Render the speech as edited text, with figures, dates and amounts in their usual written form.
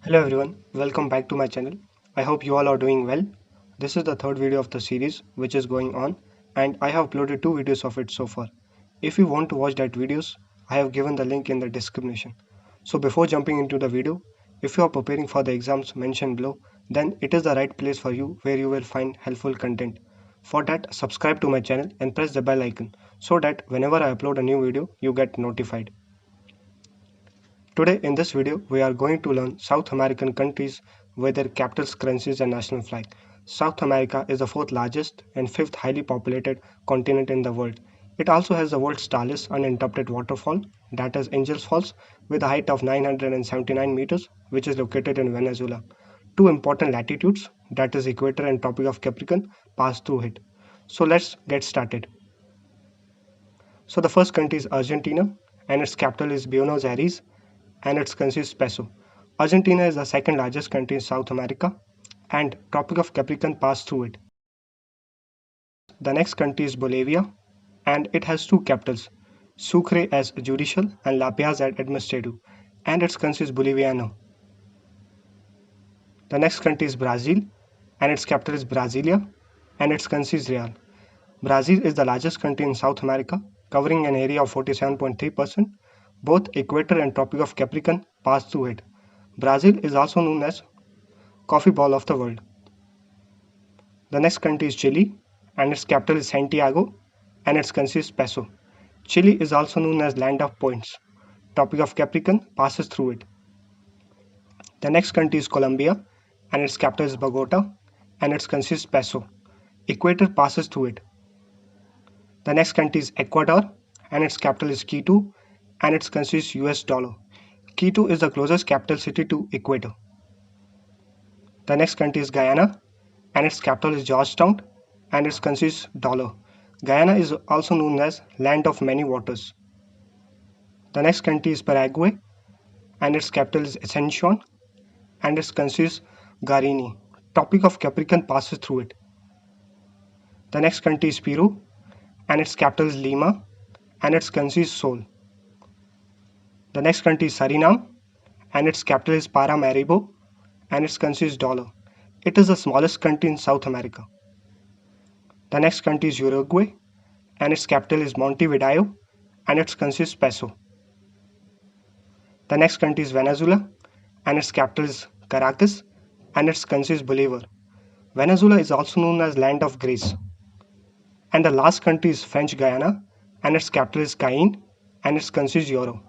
Hello everyone, welcome back to my channel. I hope you all are doing well. This is the third video of the series which is going on and I have uploaded two videos of it so far. If you want to watch that videos, I have given the link in the description. So before jumping into the video, if you are preparing for the exams mentioned below, then it is the right place for you where you will find helpful content. For that, subscribe to my channel and press the bell icon so that whenever I upload a new video, you get notified. Today in this video, we are going to learn South American countries with their capitals, currencies and national flag. South America is the fourth largest and fifth highly populated continent in the world. It also has the world's tallest uninterrupted waterfall, that is Angels Falls, with a height of 979 meters, which is located in Venezuela. Two important latitudes, that is Equator and Tropic of Capricorn, pass through it. So let's get started. So the first country is Argentina and its capital is Buenos Aires and its currency is peso. Argentina is the second largest country in South America and Tropic of Capricorn passed through it. The next country is Bolivia and it has two capitals, Sucre as judicial and La Paz as administrative, and its currency is Boliviano. The next country is Brazil and its capital is Brasilia and its currency is Real. Brazil is the largest country in South America, covering an area of 47.3%. Both Equator and Tropic of Capricorn pass through it. Brazil is also known as coffee ball of the world. The next country is Chile and its capital is Santiago and its currency is peso. Chile is also known as land of points. Tropic of Capricorn passes through it. The next country is Colombia and its capital is Bogota and its currency is peso. Equator passes through it. The next country is Ecuador and its capital is Quito and its currency is US dollar. Quito is the closest capital city to Ecuador. The next country is Guyana and its capital is Georgetown and its currency is dollar. Guyana is also known as land of many waters. The next country is Paraguay and its capital is Asuncion and its currency is Guarani. Tropic of Capricorn passes through it. The next country is Peru and its capital is Lima and its currency is Sol. The next country is Suriname and its capital is Paramaribo and its currency is dollar. It is the smallest country in South America. The next country is Uruguay and its capital is Montevideo and its currency is peso. The next country is Venezuela and its capital is Caracas and its currency is Bolivar. Venezuela is also known as land of grace. And the last country is French Guiana and its capital is Cayenne and its currency is euro.